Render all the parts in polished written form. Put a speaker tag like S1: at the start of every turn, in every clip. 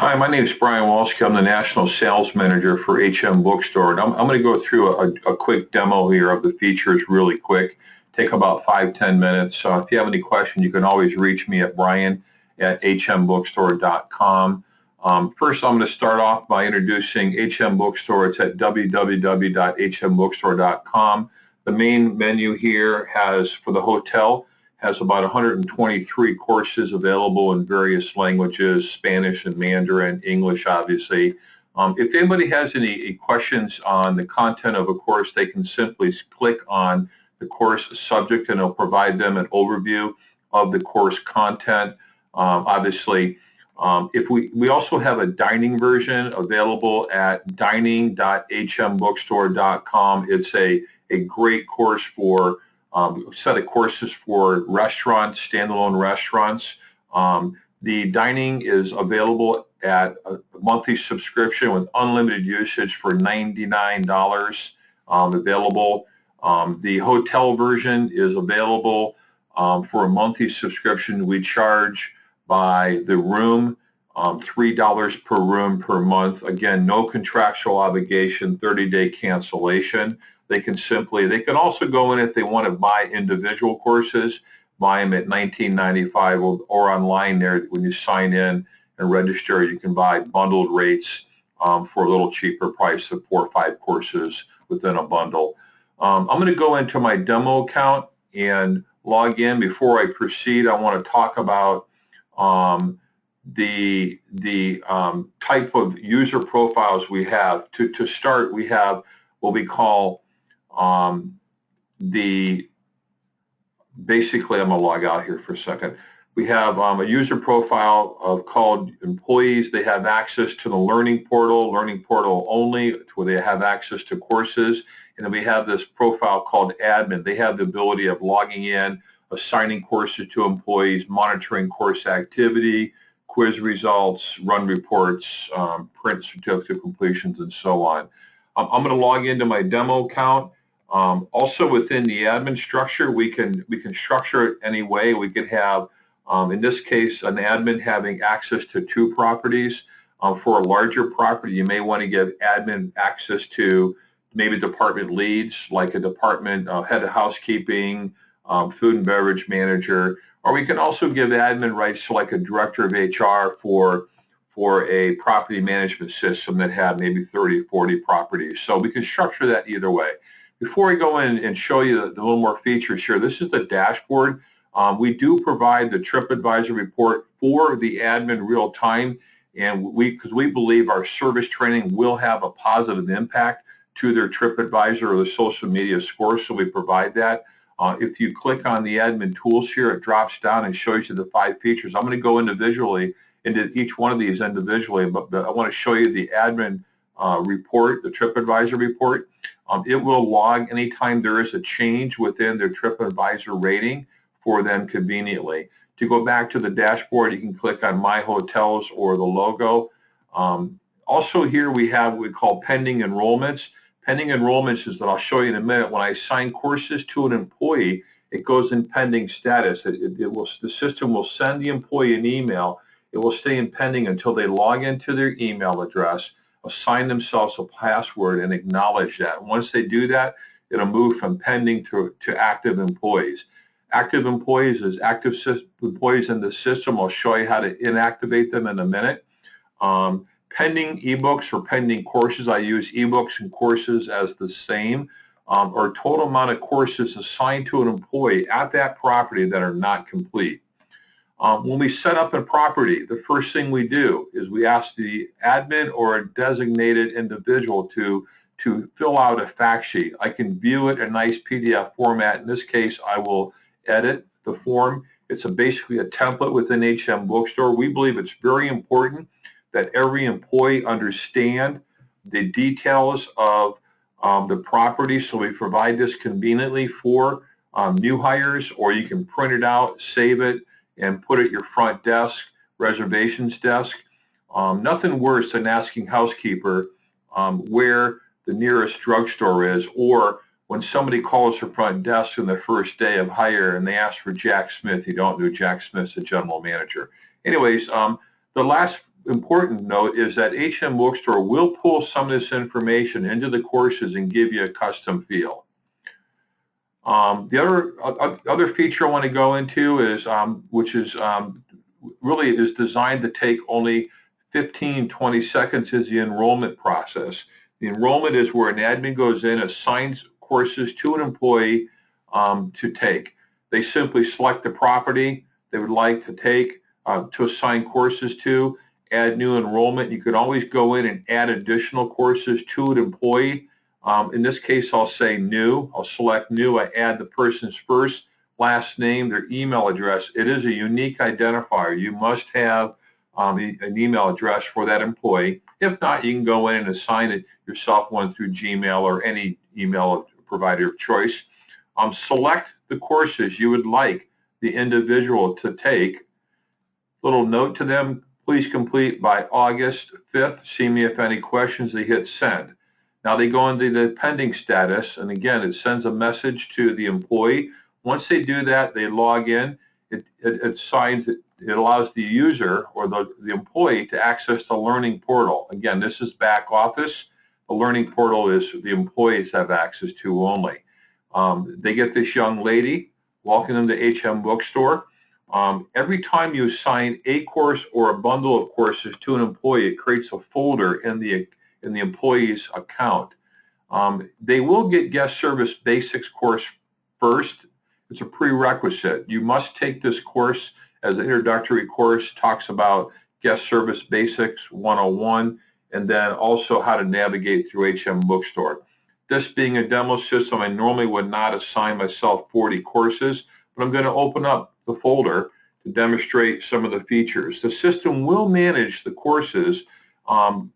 S1: Hi, my name is Brian Walski. I'm the National Sales Manager for HMBookstore. And I'm going to go through a quick demo here of the features really quick. Take about 5-10 minutes. If you have any questions, you can always reach me at brian@hmbookstore.com. First, I'm going to start off by introducing HMBookstore. It's at www.hmbookstore.com. The main menu here has, for the hotel, has about 123 courses available in various languages, Spanish and Mandarin, English, obviously. If anybody has any questions on the content of a course, they can simply click on the course subject and it'll provide them an overview of the course content. Obviously, if we also have a dining version available at dining.hmbookstore.com. It's a great course for set of courses for restaurants, standalone restaurants. The dining is available at a monthly subscription with unlimited usage for $99 available. The hotel version is available for a monthly subscription. We charge by the room, $3 per room per month. Again, no contractual obligation, 30-day cancellation. They can also go in if they want to buy individual courses, buy them at $19.95 or online there when you sign in and register. You can buy bundled rates for a little cheaper price of 4 or 5 courses within a bundle. I'm going to go into my demo account and log in. Before I proceed, I want to talk about the type of user profiles we have. To start, we have what we call basically, I'm going to log out here for a second. We have a user profile called employees. They have access to the learning portal only, where they have access to courses. And then we have this profile called admin. They have the ability of logging in, assigning courses to employees, monitoring course activity, quiz results, run reports, print certificate completions, and so on. I'm going to log into my demo account. Also within the admin structure, we can structure it any way. We could have, in this case, an admin having access to 2 properties. For a larger property, you may want to give admin access to maybe department leads, like a department head of housekeeping, food and beverage manager, or we can also give admin rights to like a director of HR for a property management system that had maybe 30, 40 properties. So we can structure that either way. Before I go in and show you the little more features here, this is the dashboard. We do provide the TripAdvisor report for the admin real time, and because we believe our service training will have a positive impact to their TripAdvisor or the social media scores, so we provide that. If you click on the admin tools here, it drops down and shows you the 5 features. I'm going to go individually into each one of these individually, but I want to show you the admin report, the TripAdvisor report. It will log anytime there is a change within their TripAdvisor rating for them conveniently. To go back to the dashboard, you can click on My Hotels or the logo. Also here we have what we call pending enrollments. Pending enrollments is that I'll show you in a minute. When I assign courses to an employee, it goes in pending status. The system will send the employee an email. It will stay in pending until they log into their email address, assign themselves a password, and acknowledge that. Once they do that, it'll move from pending to active employees. Active employees is active employees in the system. I'll show you how to inactivate them in a minute. Pending ebooks or pending courses, I use ebooks and courses as the same, or total amount of courses assigned to an employee at that property that are not complete. When we set up a property, the first thing we do is we ask the admin or a designated individual to fill out a fact sheet. I can view it in a nice PDF format. In this case, I will edit the form. It's basically a template within HMBookstore. We believe it's very important that every employee understand the details of the property, so we provide this conveniently for new hires, or you can print it out, save it, and put it at your front desk, reservations desk. Nothing worse than asking housekeeper where the nearest drugstore is, or when somebody calls her front desk on the first day of hire and they ask for Jack Smith, you don't know Jack Smith's the general manager. Anyways, the last important note is that HMBookstore will pull some of this information into the courses and give you a custom feel. The other feature I want to go into is, which is really is designed to take only 15-20 seconds, is the enrollment process. The enrollment is where an admin goes in, assigns courses to an employee to take. They simply select the property they would like to take, to assign courses to, add new enrollment. You could always go in and add additional courses to an employee. In this case, I'll say new. I'll select new. I add the person's first, last name, their email address. It is a unique identifier. You must have an email address for that employee. If not, you can go in and assign it yourself, one through Gmail or any email provider of choice. Select the courses you would like the individual to take. Little note to them, please complete by August 5th. See me if any questions. They hit send. Now they go into the pending status, and again, it sends a message to the employee. Once they do that, they log in. It allows the user or the employee to access the learning portal. Again, this is back office. The learning portal is the employees have access to only. They get this young lady walking into HMBookstore. Every time you assign a course or a bundle of courses to an employee, it creates a folder in the employee's account. They will get Guest Service Basics course first. It's a prerequisite. You must take this course as an introductory course. Talks about Guest Service Basics 101, and then also how to navigate through HMBookstore. This being a demo system, I normally would not assign myself 40 courses, but I'm going to open up the folder to demonstrate some of the features. The system will manage the courses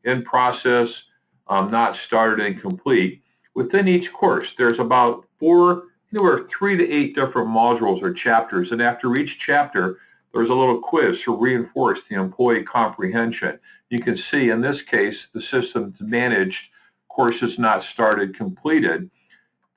S1: in process, not started and complete. Within each course, there's about anywhere 3 to 8 different modules or chapters, and after each chapter, there's a little quiz to reinforce the employee comprehension. You can see in this case, the system's managed courses not started, completed.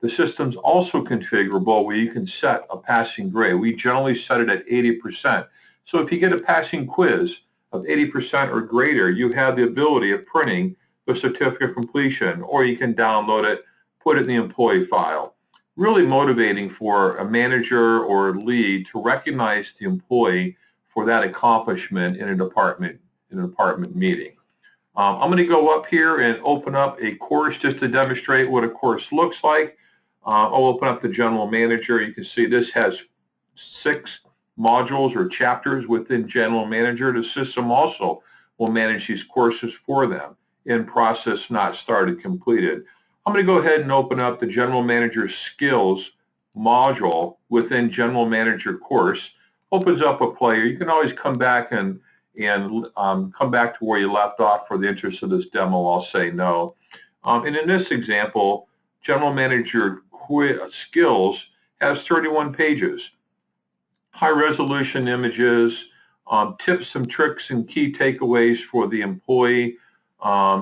S1: The system's also configurable where you can set a passing grade. We generally set it at 80%. So if you get a passing quiz of 80% or greater, you have the ability of printing the certificate of completion, or you can download it, put it in the employee file. Really motivating for a manager or lead to recognize the employee for that accomplishment in a department meeting. I'm going to go up here and open up a course just to demonstrate what a course looks like. I'll open up the general manager. You can see this has 6 modules or chapters within general manager. The system also will manage these courses for them in process, not started, completed. I'm going to go ahead and open up the general manager skills module within general manager course. Opens up a player. You can always come back and come back to where you left off. For the interest of this demo, I'll say no. And in this example, general manager skills has 31 pages. High resolution images, tips and tricks and key takeaways for the employee.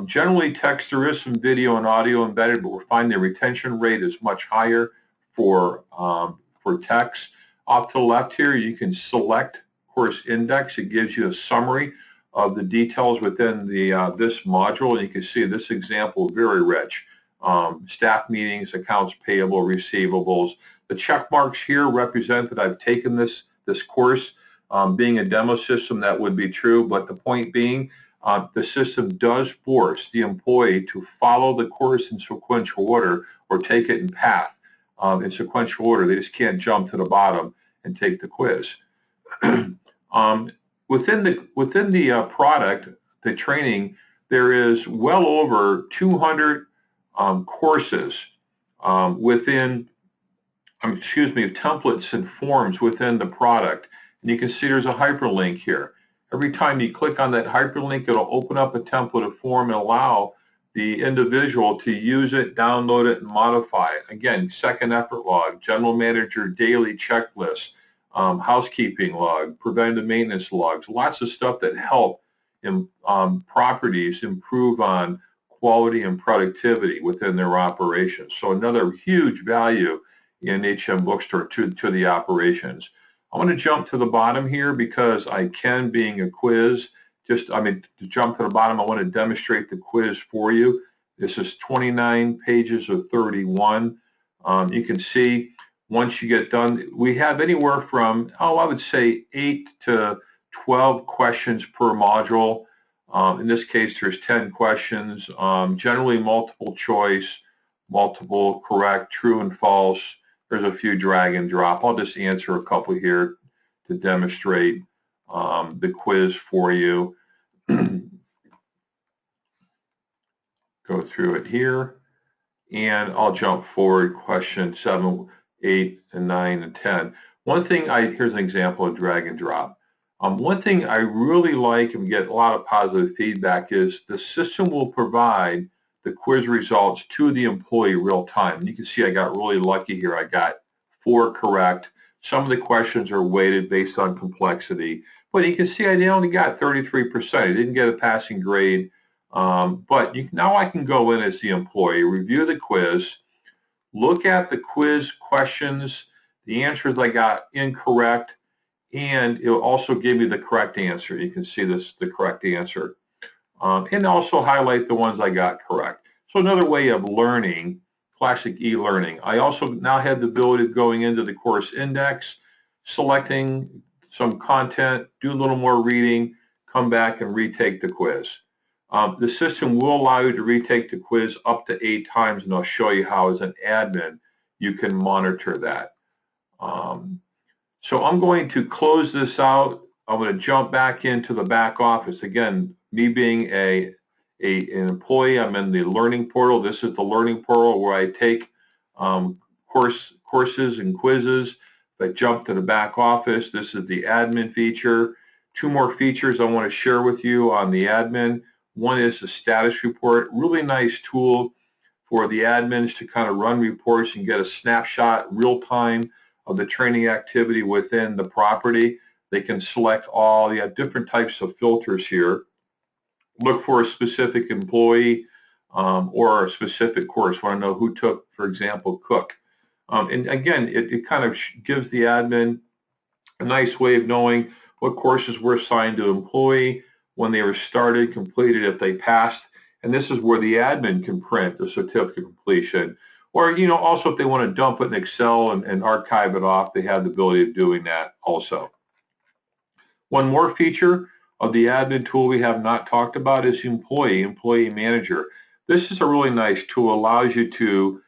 S1: Generally text, there is some video and audio embedded, but we're finding the retention rate is much higher for text. Off to the left here, you can select course index. It gives you a summary of the details within the this module, and you can see this example very rich. Staff meetings, accounts payable, receivables. The check marks here represent that I've taken this course. Being a demo system, that would be true, but the point being, the system does force the employee to follow the course in sequential order or take it in path in sequential order. They just can't jump to the bottom and take the quiz. Within the product, the training, there is well over 200 courses within, templates and forms within the product. And you can see there's a hyperlink here. Every time you click on that hyperlink, it'll open up a template of form and allow the individual to use it, download it, and modify it. Again, second effort log, general manager daily checklist, housekeeping log, preventative maintenance logs, lots of stuff that help properties improve on quality and productivity within their operations. So another huge value in HMBookstore to the operations. I want to jump to the bottom here because I can, being a quiz, to jump to the bottom, I want to demonstrate the quiz for you. This is 29 pages of 31. You can see once you get done, we have anywhere from, I would say 8 to 12 questions per module. In this case, there's 10 questions, generally multiple choice, multiple correct, true and false. There's a few drag and drop. I'll just answer a couple here to demonstrate the quiz for you. Go through it here, and I'll jump forward question 7, 8, and 9, and 10. Here's an example of drag and drop. One thing I really like and get a lot of positive feedback is the system will provide the quiz results to the employee real time. And you can see I got really lucky here. I got 4 correct. Some of the questions are weighted based on complexity, but you can see I only got 33%. I didn't get a passing grade, but now I can go in as the employee, review the quiz, look at the quiz questions, the answers I got incorrect, and it will also give you the correct answer. You can see this, the correct answer, and also highlight the ones I got correct. So another way of learning, classic e-learning. I also now have the ability of going into the course index, selecting some content, do a little more reading, come back and retake the quiz. The system will allow you to retake the quiz up to 8 times, and I'll show you how, as an admin, you can monitor that. So I'm going to close this out. I'm going to jump back into the back office. Again, me being an employee, I'm in the learning portal. This is the learning portal where I take courses and quizzes. If I jump to the back office, this is the admin feature. 2 more features I want to share with you on the admin. One is the status report, really nice tool for the admins to kind of run reports and get a snapshot real time of the training activity within the property. They can select all, you have different types of filters here. Look for a specific employee or a specific course. Want to know who took, for example, cook. And again, it kind of gives the admin a nice way of knowing what courses were assigned to employee, when they were started, completed, if they passed. And this is where the admin can print the certificate of completion. Or, also if they want to dump it in Excel and archive it off, they have the ability of doing that also. One more feature of the admin tool we have not talked about is employee manager. This is a really nice tool, allows you to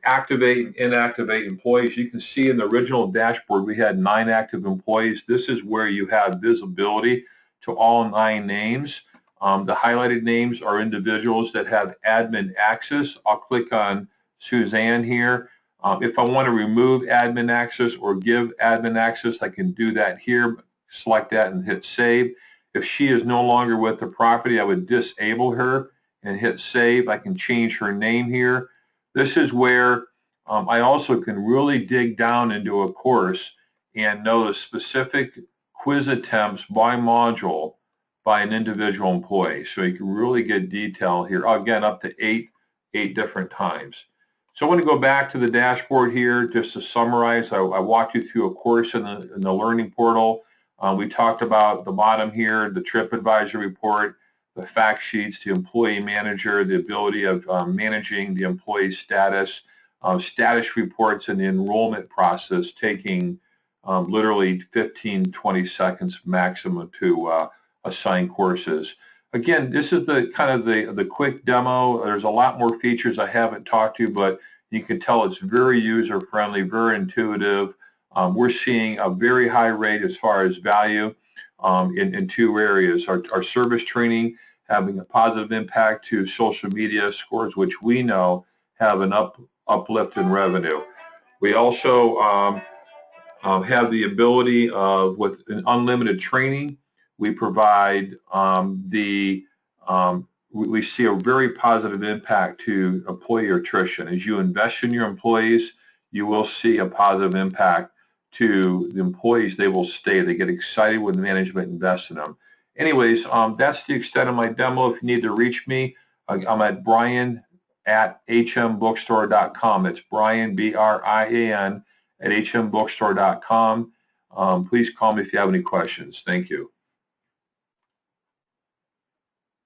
S1: activate and inactivate employees. You can see in the original dashboard we had 9 active employees. This is where you have visibility to all 9 names. The highlighted names are individuals that have admin access. I'll click on Suzanne here. If I want to remove admin access or give admin access, I can do that here. Select that and hit save. If she is no longer with the property, I would disable her and hit save. I can change her name here. This is where I also can really dig down into a course and know the specific quiz attempts by module by an individual employee. So you can really get detail here, again, up to 8 different times. So I want to go back to the dashboard here just to summarize. I walked you through a course in the learning portal. We talked about the bottom here, the TripAdvisor report, the fact sheets, the employee manager, the ability of managing the employee status, status reports, and the enrollment process taking literally 15-20 seconds maximum to assign courses. Again, this is the kind of the quick demo. There's a lot more features I haven't talked to, but you can tell it's very user-friendly, very intuitive. We're seeing a very high rate as far as value in 2 areas. Our service training having a positive impact to social media scores, which we know have an uplift in revenue. We also have the ability of, with an unlimited training, we provide we see a very positive impact to employee attrition. As you invest in your employees, you will see a positive impact to the employees. They will stay. They get excited when management invests in them. Anyways, that's the extent of my demo. If you need to reach me, I'm at brian@hmbookstore.com. It's Brian, B-R-I-A-N, at hmbookstore.com. Please call me if you have any questions. Thank you.